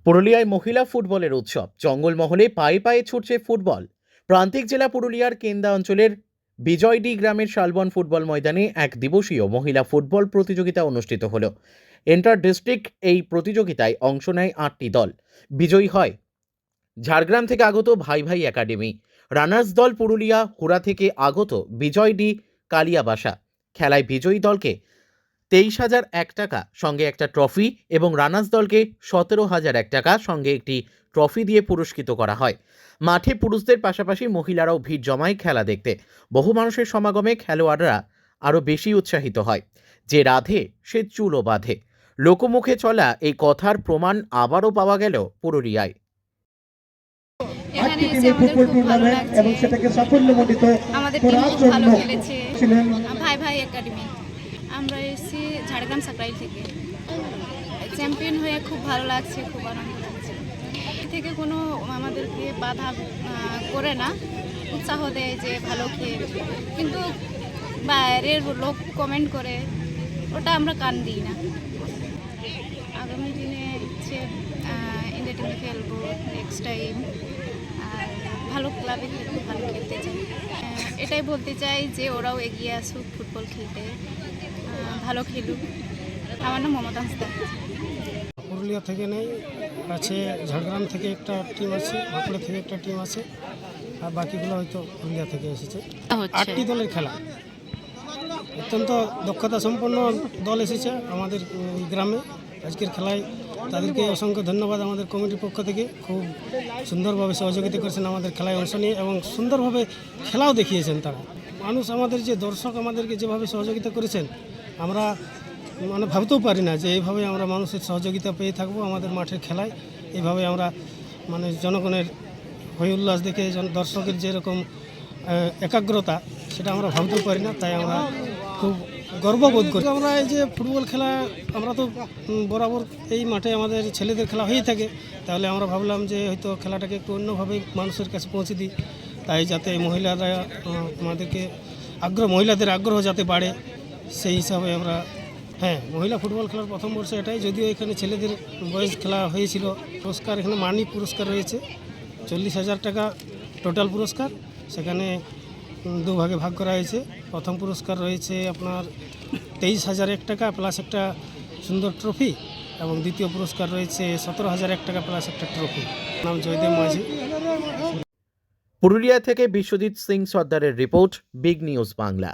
পুরুলিয়ায় মহিলা ফুটবলের উৎসব। জঙ্গলমহলে পায়ে পায়ে ছুটছে ফুটবল। প্রান্তিক জেলা পুরুলিয়ার কেন্দা অঞ্চলের বিজয়ডি গ্রামের শালবন ফুটবল ময়দানে এক দিবসীয় মহিলা ফুটবল প্রতিযোগিতা অনুষ্ঠিত হলো। ইন্টার ডিস্ট্রিক্ট এই প্রতিযোগিতায় অংশ নেয় 8টি দল। বিজয়ী হয় ঝাড়গ্রাম থেকে আগত ভাই ভাই একাডেমি। রানার্স দল পুরুলিয়া হুড়া থেকে আগত বিজয়ডি কালিয়াবাসা। খেলায় বিজয়ী দলকে 23,001 টাকা সঙ্গে একটা ট্রফি এবং রানার্স দলকে 17,001 টাকা সঙ্গে একটি ট্রফি দিয়ে পুরস্কৃত করা হয়। মাঠে পুরুষদের পাশাপাশি মহিলারাও ভিড় জমায় খেলা দেখতে। বহু মানুষের সমাগমে খেলোয়াড়রা আরও বেশি উৎসাহিত হয়। যে রাধে সে চুলও বাঁধে, লোকমুখে চলা এই কথার প্রমাণ আবারও পাওয়া গেল পুরুলিয়ায়। এখানে এসে আমাদের খুব ভালো লাগছে এবং সেটাকে সাফল্যমণ্ডিত আমাদের টিম খুব ভালো খেলেছে। ভাই ভাই একাডেমি, আমরা এসেছি ঝাড়গ্রাম সাকরাইল থেকে। চ্যাম্পিয়ন হয়ে খুব ভালো লাগছে, খুব আনন্দ লাগছে। থেকে কোনো আমাদেরকে বাধা করে না, উৎসাহ দেয় যে ভালো খেয়ে, কিন্তু বাইরের লোক কমেন্ট করে ওটা আমরা কান দিই না। আগামী দিনে ইচ্ছে ইন্ডিয়া টিমে খেলবো নেক্সট টাইম, আর ভালো ক্লাবে খেলবো, ভালো খেলতে চাই। এটাই বলতে চাই যে ওরাও এগিয়ে আসুক ফুটবল খেলতে, ভালো খেলুক। আমার নাম মমতা হাসদা। পুরুলিয়া থেকে নেই, আছে ঝাড়গ্রাম থেকে একটা টিম আছে, বাঁকুড়া থেকে একটা টিম আছে, আর বাকিগুলো হয়তো পুরুলিয়া থেকে এসেছে। 8টি দলের খেলা, অত্যন্ত দক্ষতা সম্পন্ন দল এসেছে আমাদের এই গ্রামে আজকের খেলায়। তাদেরকে অসংখ্য ধন্যবাদ আমাদের কমিটির পক্ষ থেকে। খুব সুন্দরভাবে সহযোগিতা করেছেন আমাদের খেলায় অংশ নিয়ে এবং সুন্দরভাবে খেলাও দেখিয়েছেন তারা। মানুষ, আমাদের যে দর্শক আমাদেরকে যেভাবে সহযোগিতা করেছেন, আমরা ভাবতেও পারি না যে এইভাবে আমরা মানুষের সহযোগিতা পেয়ে থাকবো আমাদের মাঠের খেলায়। এইভাবে আমরা জনগণের হই উল্লাস দেখে দর্শকের যেরকম একাগ্রতা, সেটা আমরা ভাবতেও পারি না। তাই আমরা খুব গর্ববোধ করি। আমরা এই যে ফুটবল খেলা, আমরা তো বরাবর এই মাঠে আমাদের ছেলেদের খেলা হয়ে থাকে, তাহলে আমরা ভাবলাম যে হয়তো খেলাটাকে একটু অন্যভাবে মানুষের কাছে পৌঁছে দিই। তাই যাতে মহিলারা আমাদেরকে মহিলাদের আগ্রহ যাতে বাড়ে, সেই হিসাবে আমরা মহিলা ফুটবল খেলার প্রথম বর্ষ এটাই। যদিও এখানে ছেলেদের বয়স খেলা হয়েছিল। পুরস্কার এখানে মানি পুরস্কার রয়েছে 40,000 টাকা টোটাল পুরস্কার। সেখানে দুভাগে ভাগ করা হয়েছে। প্রথম পুরস্কার রয়েছে আপনার 23,001 টাকা প্লাস একটা সুন্দর ট্রফি, এবং দ্বিতীয় পুরস্কার রয়েছে 17,001 টাকা প্লাস একটা ট্রফি। নাম জয়দেব মাঝি। পুরুলিয়া থেকে বিশ্বজিৎ সিং সর্দারের রিপোর্ট, বিগ নিউজ বাংলা।